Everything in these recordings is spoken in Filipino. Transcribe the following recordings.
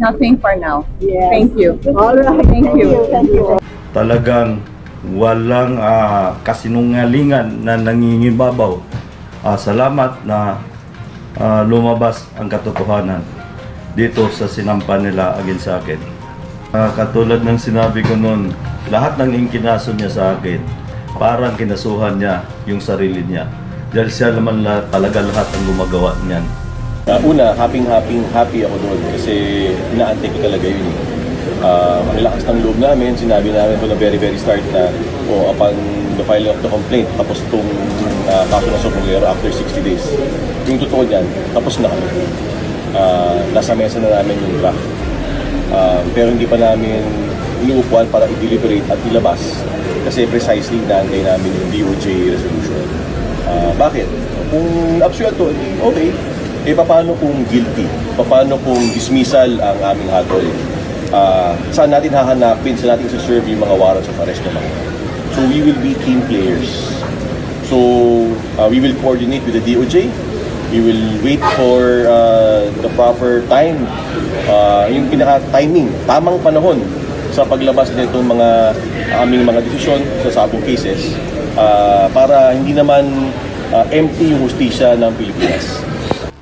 Nothing for now. Yes. Thank you. All right. Thank you. Thank you. Talagang walang kasinungalingan na nangingibabaw. Salamat na lumabas ang katotohanan dito sa sinampa nila against sa akin. Katulad ng sinabi ko noon, lahat ng inkinaso niya sa akin, parang kinasuhan niya yung sarili niya. Dahil siya naman talaga lahat ang gumagawa niyan. Una, happy ako doon kasi inaantay ko talaga yun. Ang lakas ng loob namin, sinabi namin from the very start na upon the filing of the complaint, tapos itong kaso na Sobrero after 60 days. Yung totoo niyan, tapos na kami. Nasa mesa na namin yung draft. Pero hindi pa namin inuupuan para i-deliberate at ilabas kasi precisely inaantay namin yung DOJ resolution. Bakit? Kung absuelto, okay. Paano kung guilty? Paano kung dismissal ang aming hatol? Saan natin hahanapin, saan natin isa-serve yung mga warrants of arrest naman? So we will be team players. So we will coordinate with the DOJ. We will wait for the proper time, yung pinaka-timing, tamang panahon sa paglabas nitong aming mga desisyon sa sabong cases para hindi naman empty yung hustisya ng Pilipinas.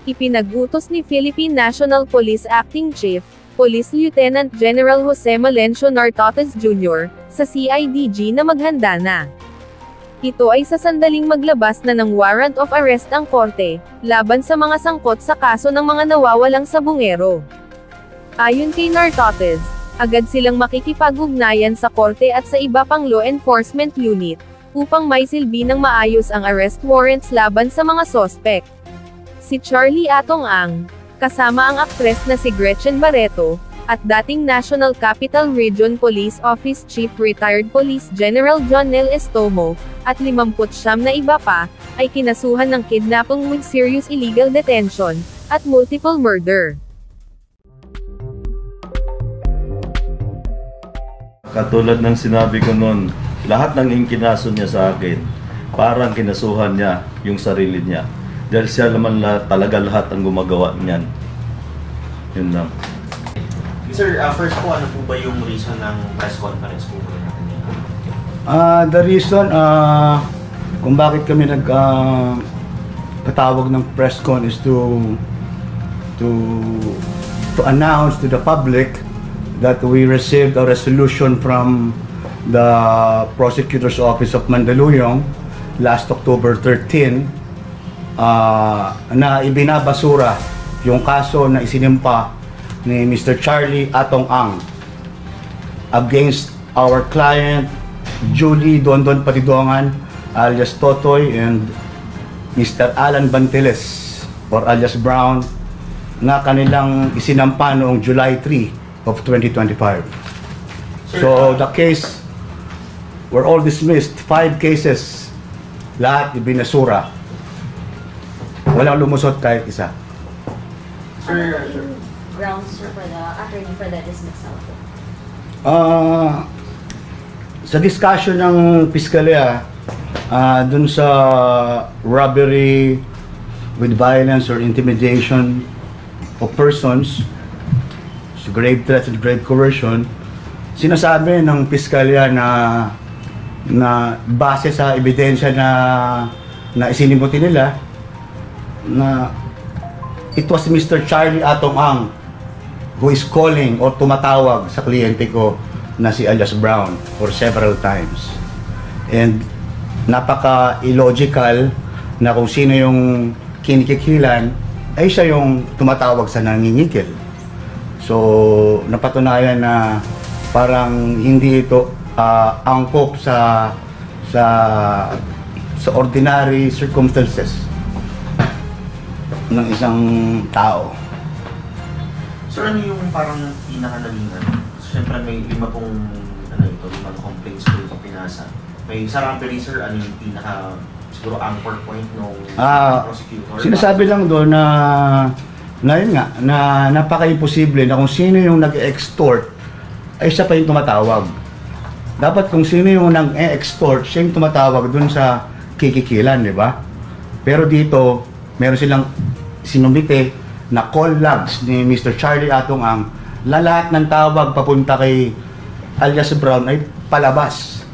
Ipinag-utos ni Philippine National Police Acting Chief, Police Lieutenant General Jose Malencio Nartotes Jr., sa CIDG na maghanda na. Ito ay sa sandaling maglabas na ng warrant of arrest ang korte, laban sa mga sangkot sa kaso ng mga nawawalang sabungero. Ayon kay Nartotes, agad silang makikipag-ugnayan sa korte at sa iba pang law enforcement unit, upang may silbi ng maayos ang arrest warrants laban sa mga sospek. Si Charlie Atong Ang, kasama ang aktres na si Gretchen Barreto, at dating National Capital Region Police Office Chief Retired Police General John Nel Estomo, at 59 na iba pa, ay kinasuhan ng kidnapping with serious illegal detention, at multiple murder. Katulad ng sinabi ko noon, lahat ng inkinaso niya sa akin, parang kinasuhan niya yung sarili niya. Dahil siya naman talaga lahat ang gumagawa niyan. Yun lang. Sir, first po, ano po ba yung reason ng press conference po natin? The reason kung bakit kami patawag ng press con is to announce to the public that we received a resolution from the Prosecutor's Office of Mandaluyong last October 13 na ibinabasura yung kaso na isinimpa ni Mr. Charlie Atong Ang against our client Julie Dondon Patidongan alias Totoy and Mr. Alan Banteles or alias Brown na kanilang isinampa noong July 3 of 2025. So the case were all dismissed, 5 cases, lahat ibinasura. Walang lumusot kahit isa. Sir, grounds for the attorney for the dismissal? Sa discussion ng piskalya dun sa robbery with violence or intimidation of persons, grave threats and grave coercion, sinasabi ng piskalya na base sa ebidensya na isinimuti nila na it was Mr. Charlie Atong Ang who is calling or tumatawag sa kliyente ko na si alias Brown for several times. And napaka-illogical na kung sino yung kinikikilan ay siya yung tumatawag sa nangingikil. So napatunayan na parang hindi ito angkop sa ordinary circumstances ng isang tao. sir, ano yung parang pinaka-naging siyempre may 5 complaints po yung pinasa. May sa robbery, sir, ano yung pinaka siguro anchor point nung prosecutor? Sinasabi lang doon na yun nga, na napaka-imposible na kung sino yung nag-extort ay siya pa yung tumatawag. Dapat kung sino yung nag-extort, siya yung tumatawag doon sa kikikilan, di ba? Pero dito, meron silang sinumite na call logs ni Mr. Charlie Atong Ang lahat ng tawag papunta kay alias Brown ay palabas.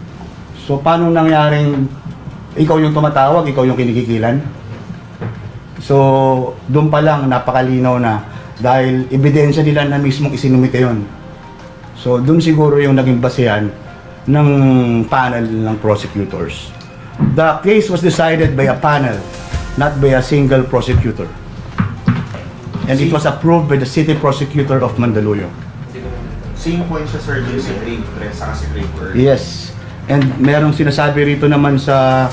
So paano nangyaring ikaw yung tumatawag, ikaw yung kinikikilan? So doon pa lang napakalinaw na dahil ebidensya nila na mismong isinumite yun. So doon siguro yung naging basehan ng panel ng prosecutors. The case was decided by a panel, not by a single prosecutor. And it was approved by the city prosecutor of Mandaluyong. Same point siya, sir, dun sa grave threat, saka si grave murder. Yes. And merong sinasabi rito naman sa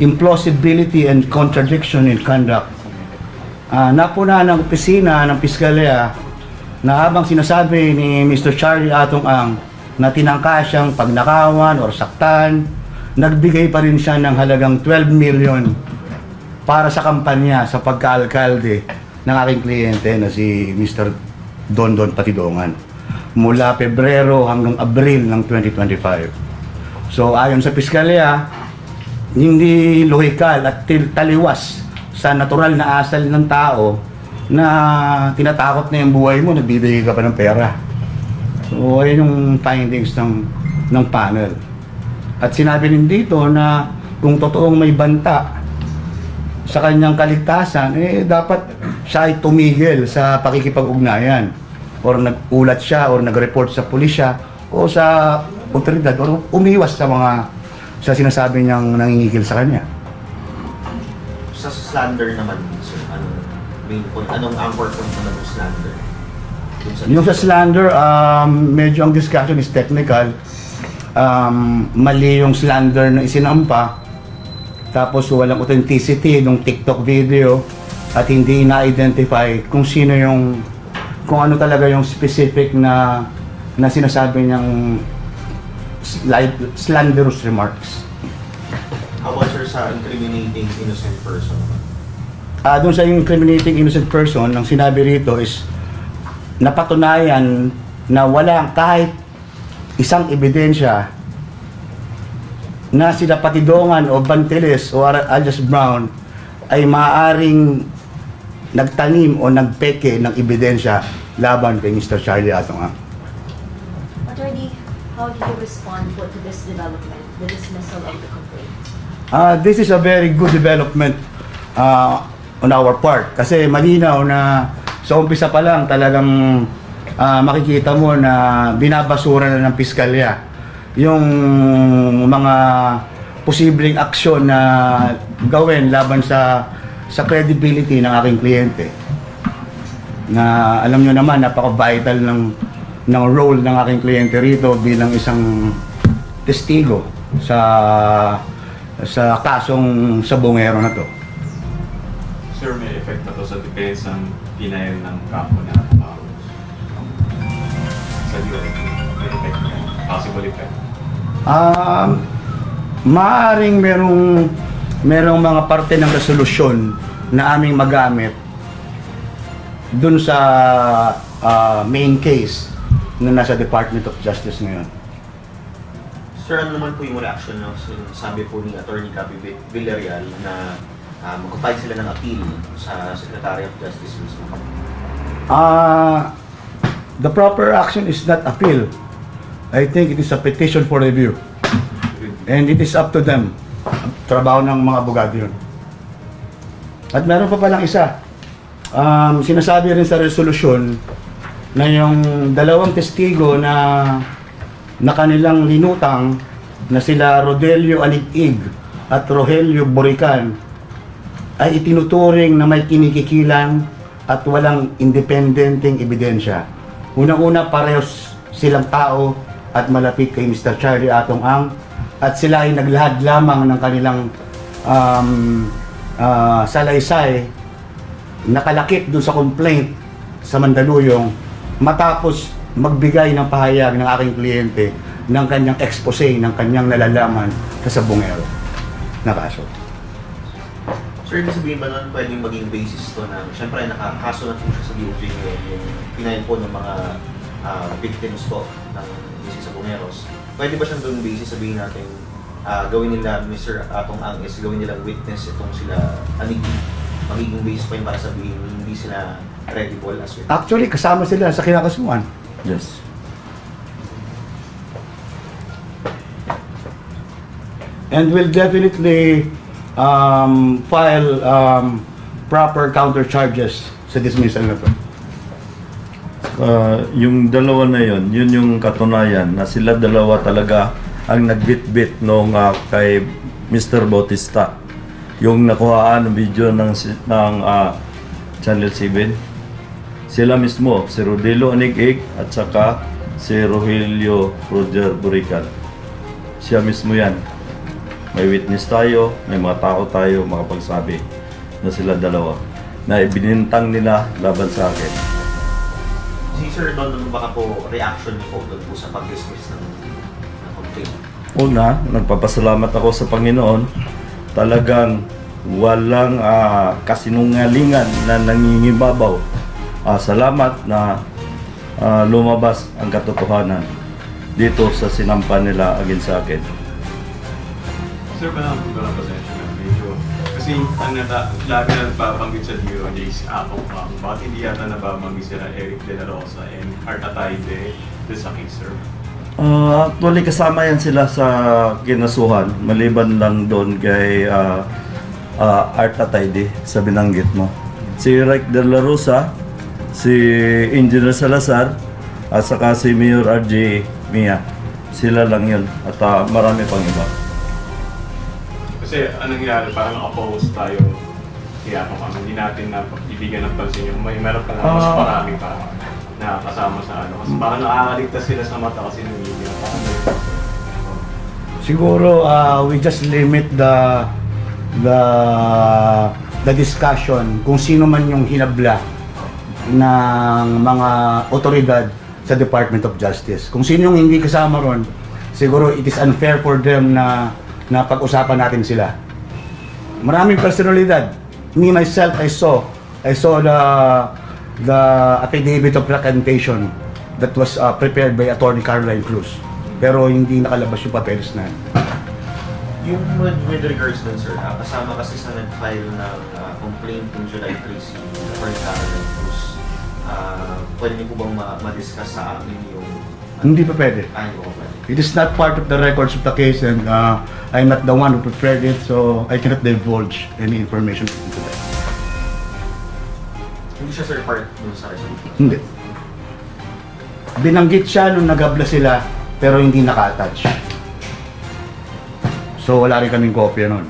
implausibility and contradiction in conduct. Napuna ng opisina ng Piskalya na habang sinasabi ni Mr. Charlie Atong Ang na tinangka siyang pagnakawan or saktan, nagbigay pa rin siya ng halagang 12 million para sa kampanya sa pagka-alkalde ng aking kliyente na si Mr. Dondon Patidongan mula Pebrero hanggang Abril ng 2025. So ayon sa Piskalya, hindi lohikal at taliwas sa natural na asal ng tao na tinatakot na yung buhay mo, nagbibigay ka pa ng pera. So ayun yung findings ng panel. At sinabi rin dito na kung totoong may banta sa kanyang kaligtasan, dapat siya ay tumigil sa pakikipag-ugnayan or nag-ulat siya or nag-report sa pulisya o sa otoridad or umiwas sa sinasabi niyang nangingigil sa kanya. Sa slander naman, sir, anong anchor point naman ng slander? Yung sa slander, medyo ang discussion is technical. Mali yung slander na isinampa, tapos walang authenticity ng TikTok video at hindi na-identify kung sino kung ano talaga yung specific na sinasabi niyang slanderous remarks. How about, sir, sa incriminating innocent person? Doon sa incriminating innocent person, ang sinabi rito is napatunayan na walang kahit isang ebidensya na sila Patidongan o Banteles o alias Brown ay maaaring nagtanim o nagpeke ng ebidensya laban kay Mr. Charlie Atong Ang. Attorney, how do you respond to this development, the dismissal of the complaint? This is a very good development on our part kasi malinaw na sa umpisa pa lang talagang makikita mo na binabasura na ng Piskalya yung mga posibleng aksyon na gawin laban sa credibility ng aking kliyente. Na alam nyo naman, napaka-vital ng role ng aking kliyente rito bilang isang testigo sa kasong sabongero na to. Sir, may effect na to sa depensang pinail ng kampo na Atong. Sa direct, may effect na possible effect? Maaaring merong mga parte ng resolusyon na aming magamit dun sa main case na nasa Department of Justice ngayon. Sir, ano naman po yung reaction na sabi po ni Attorney Cappy Villarreal na mag-file sila ng appeal sa Secretary of Justice mismo? The proper action is not appeal. I think it is a petition for review. And it is up to them. Trabaho ng mga abogado yun. At meron pa palang isa. Sinasabi rin sa resolusyon na yung dalawang testigo na kanilang linutang na sila Rodelio Alig-ig at Rogelio Borican ay itinuturing na may kinikikilan at walang independenteng ebidensya. Unang-una, parehos silang tao at malapit kay Mr. Charlie Atong Ang at sila ay naglahad lamang ng kanilang salaysay nakalakip doon sa complaint sa Mandaluyong matapos magbigay ng pahayag ng aking kliyente ng kanyang expose ng kanyang nalalaman sa sabongero na kaso. Sir, ibig sabihin ba nun pwedeng maging basis to na siyempre nakakaso na po siya sa DOJ yung pinayin po ng mga victims po ng sabongeros. Pwede ba siyang doon basis sabihin natin gawin nila Mr. Atong Ang is gawin nilang witness itong sila Alig magiging base point para sabihin hindi sila credible as well? Actually, kasama sila sa kinakasuhan. Yes. And will definitely file proper counter charges sa dismissal na to. Yung dalawa na yun yung katunayan na sila dalawa talaga ang nagbitbit nung kay Mr. Bautista. Yung nakuhaan ng video ng Channel 7. Sila mismo, si Rodelo Anig-ig at saka si Rogelio Roger Burical. Siya mismo yan. May witness tayo, may mga tao tayo makapagsabi na sila dalawa na ibinintang nila laban sa akin. Si Sir Don, ano baka po reaction niyo po doon po sa pag-dismiss ng complaint? Una, nagpapasalamat ako sa Panginoon. Talagang walang kasinungalingan na nangingibabaw. Salamat na lumabas ang katotohanan dito sa sinampa nila against sa akin. Sir, parang pasensya na medyo. Kasi lagi na napapanggit sa DOJ si Apong Pang. Bakit hindi yata nababanggit sila Eric De La Rosa and Art Atayde sa case, sir? Actually, kasama yan sila sa kinasuhan. Maliban lang doon kay Art Atayde sa binanggit mo. Si Eric De La Rosa, si Engineer Salazar, at saka si Mayor RJ Mia. Sila lang yun. At marami pang iba. Kasi anong nangyari, parang oppose tayo kaya kung hindi natin na ibigyan ng pansin yung meron pa na mas marami pa na kasama sa ano. Kasi parang nakakaligtas sila sa mata kasi ng media. Siguro we just limit the discussion kung sino man yung hinabla ng mga otoridad sa Department of Justice. Kung sino yung hindi kasama ron, siguro it is unfair for them na pag-usapan natin sila. Maraming personalidad. Me myself, I saw the affidavit of recantation that was prepared by Attorney Caroline Cruz. Pero hindi nakalabas yung papeles na. Yung with regards dun, sir, kasama kasi sa nag-file ng complaint ng July 3 si Attorney Caroline Cruz. Pwede niyo po bang ma-discuss sa amin yung... Hindi pa pwede. Hindi po pwede. It is not part of the records of the case and I'm not the one who prepared it, so I cannot divulge any information into that. Hindi siya, sir, part dun sa resolution? Hindi. Binanggit siya nung nagabla sila, pero hindi naka-attach. So wala rin kaming kopya nun.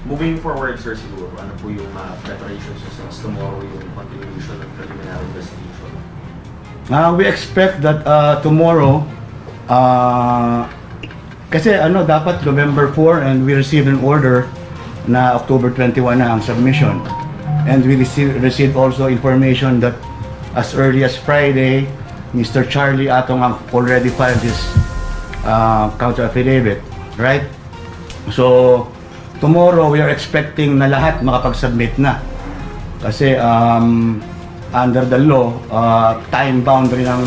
Moving forward, sir, siguro, ano po yung preparations since tomorrow yung continuation ng preliminary investigation? We expect that tomorrow, kasi dapat November 4 and we received an order na October 21 na ang submission. And we received also information that as early as Friday, Mr. Charlie Atong already filed his counter affidavit, right? So, tomorrow we are expecting na lahat makapag-submit na. Kasi under the law, time boundary ng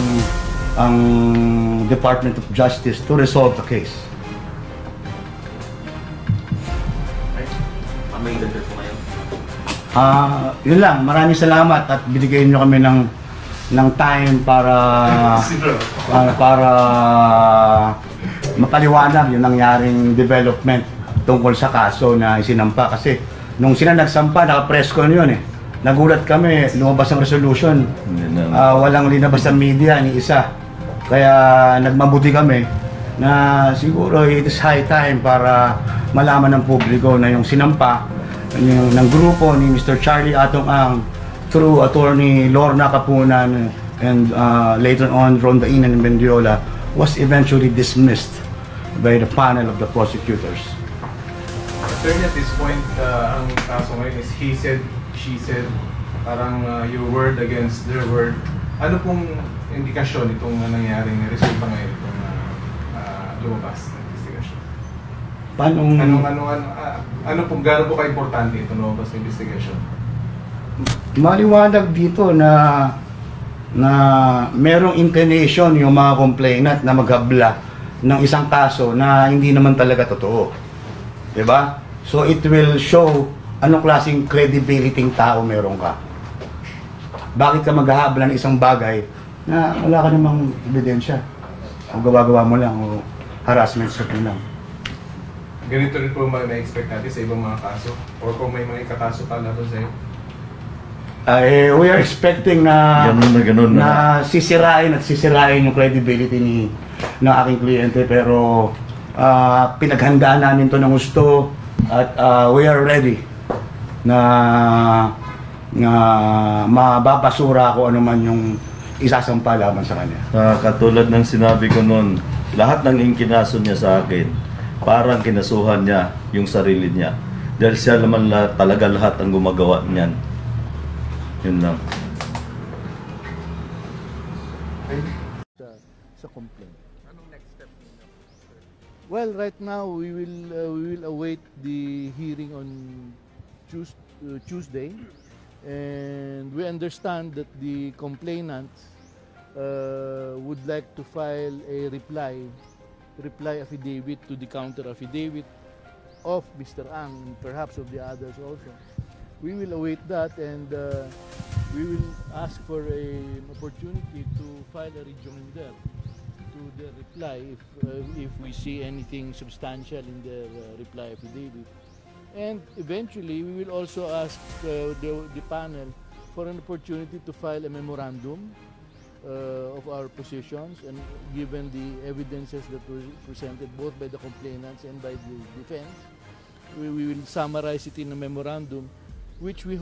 ang Department of Justice to resolve the case. May dagdag po ngayon? Yun lang, maraming salamat at binigyan nyo kami ng time para mapaliwanag yung nangyaring development tungkol sa kaso na isinampa. Kasi nung sila nagsampa, naka-press con yun eh. Nagulat kami, lumabas ang resolution. Walang linabas sa media, ni isa. Kaya nagmabuti kami na siguro it is high time para malaman ng publiko na yung sinampa ng grupo ni Mr. Charlie Atong Ang through Attorney Lorna Capunan and later on Ronda Inan and Mendiola was eventually dismissed by the panel of the prosecutors. Attorney, at this point, ang kaso ngayon is he said, she said, parang your word against their word. Ano pong indikasyon itong nangyaring resulta ngayon itong lumabas na investigation? Ano pong gano'n po ka-importante itong lumabas na investigation? Maliwanag dito na merong inclination yung mga complainant na maghabla ng isang kaso na hindi naman talaga totoo. Diba? So it will show anong klaseng credibility tao meron ka? Bakit ka maghahabla ng isang bagay na wala ka namang ebidensya? O gawa-gawa mo lang, o harassment sa lang. Ganito rin po may-expect natin sa ibang mga kaso? Or kung may mga ikakaso pa laban sa'yo? We are expecting na Ganun na. sisirain yung credibility ng aking kliyente, pero pinaghandaan namin to ng gusto at we are ready na mababasura ko ano man yung isasampa laban sa kanya. Katulad ng sinabi ko noon, lahat ng inkinaso niya sa akin, parang kinasuhan niya yung sarili niya. Dahil siya naman talaga lahat ang gumagawa niyan. Yun lang. Sa complaint. Anong next step niyo? Well, right now we will await the hearing on Tuesday, and we understand that the complainants would like to file a reply affidavit to the counter affidavit of Mr. Ang and perhaps of the others also. We will await that, and we will ask for an opportunity to file a rejoinder to their reply if we see anything substantial in their reply affidavit. And eventually, we will also ask the panel for an opportunity to file a memorandum of our positions, and given the evidences that were presented both by the complainants and by the defense, we will summarize it in a memorandum which we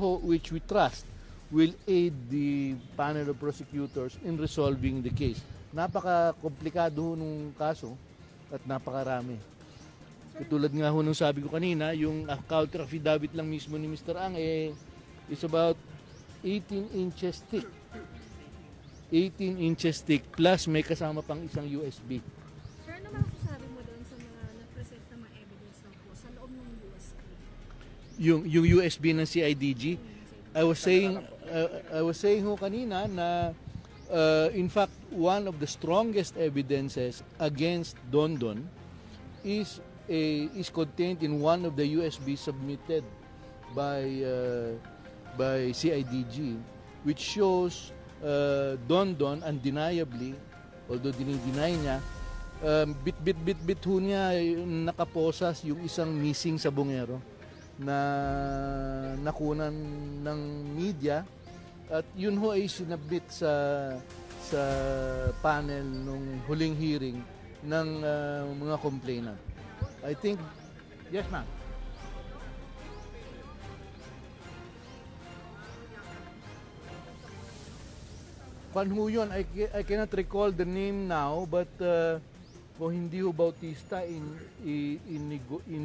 trust will aid the panel of prosecutors in resolving the case. Napaka-komplikado nung kaso at napakarami. Katulad nga ho nung sabi ko kanina, yung counter affidavit lang mismo ni Mr. Ang is about 18 inches thick. 18 inches thick plus may kasama pang isang USB. Sir, ano masasabi mo doon sa mga na-present na mga evidence na po sa loob ng USB? Yung USB ng CIDG, I was saying ho kanina na in fact one of the strongest evidences against Dondon is contained in one of the USB submitted by CIDG, which shows Dondon undeniably, although dinideny niya, bit ho niya nakaposas yung isang missing sabongero na nakunan ng media, at yun ho ay sinabit sa panel nung huling hearing ng mga complainant. I think, yes ma'am. Kung ho yun, I cannot recall the name now, but kung hindi ho Bautista in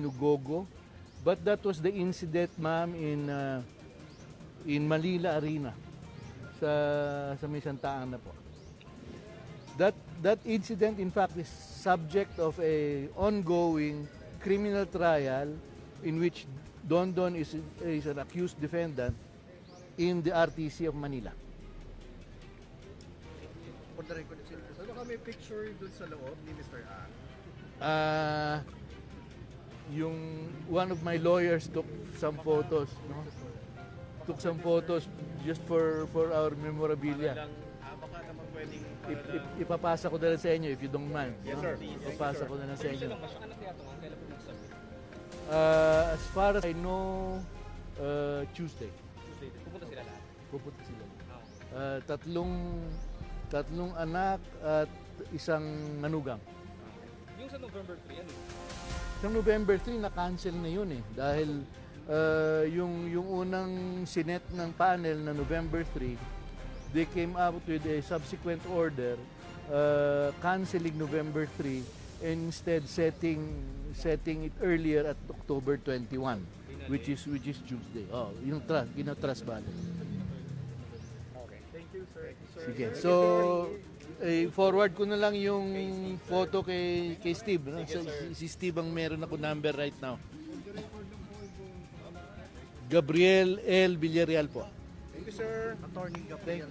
Nugogo, but that was the incident, ma'am, in Manila Arena sa may Santaan na po. That incident, in fact, is subject of a ongoing criminal trial in which Dondon is an accused defendant in the RTC of Manila. For the record, ano ka may picture dun sa loob ni Mr. A? Yung one of my lawyers took some photos, no? Took some photos just for our memorabilia. Baka naman pwedeng Ipapasa ko na lang sa inyo if you don't mind. Yes, sir. Ipapasa ko na lang sa inyo. As far as I know, Tuesday. Pupunta sila lahat? Pupunta sila. Tatlong anak at isang manugang. Yung sa November 3, ano? Sa November 3, na-cancel na yun eh. Dahil yung unang sinet ng panel na November 3, they came up with a subsequent order canceling November 3 and instead setting it earlier at October 21, which is Tuesday. Oh, yung trust ballot. Okay. Thank you, sir. Sige. So, forward ko na lang yung photo kay Steve. No? Si Steve ang meron ako number right now. Gabriel L. Villarreal po. Thank you, sir. Attorney Gabriel.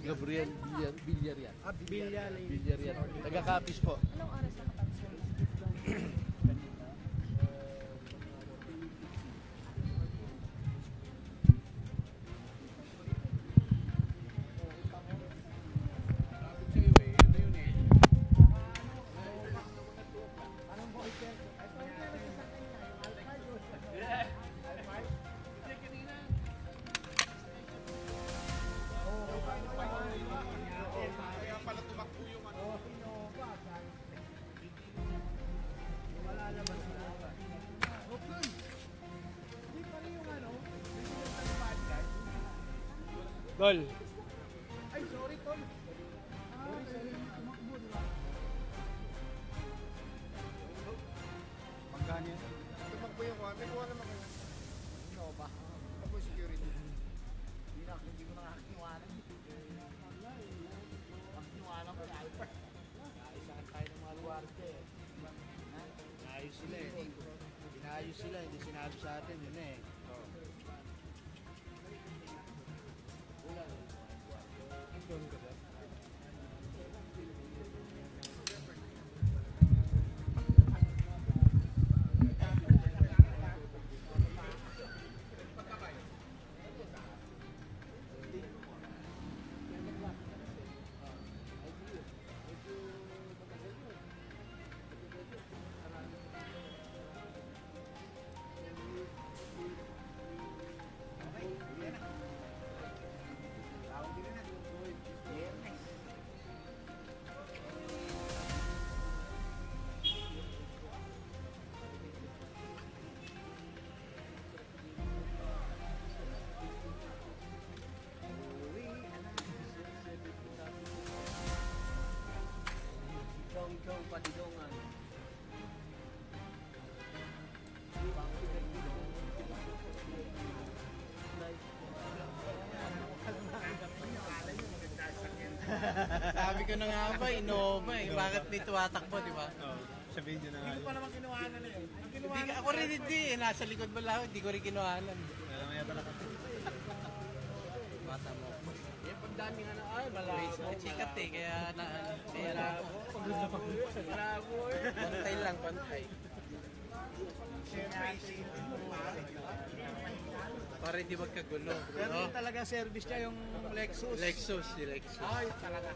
Gabriel Villarreal. Villarreal. Taga-Capiz po. Anong oras nakatapos kayo? Tol. Ay, sorry, Tol. Sorry. Tumakbo, di ba? Magkano yan? Tumakbo yung kuha. May kuha naman kayo. Ano ba? Ako security. Hindi ko nakakiniwanan. Nakakiniwanan ko na Alper. Naisahan tayo ng mga luwarte eh. Naayos sila eh. Pinaayos sila, hindi sinabi sa atin yun eh. Ikaw, patidongan. Sabi ko na nga ba, Innova eh. Bakit dito watakbo, di ba? Sabihin nyo na nga. Hindi ko pa naman kinuhanan na yun. Ako rin hindi eh. Nasa likod mo lang. Hindi ko rin kinuhanan. Alam mo yan talaga. Bata mo. Yung pagdami nga na, ay, malabo. Sikat eh. Kaya na, malabo. Pantay lang, pantay. Siyempre, isipin mo, pare. Para hindi magkagulo. Pero talaga service niya yung Lexus. Lexus, si Lexus. Ay, talaga.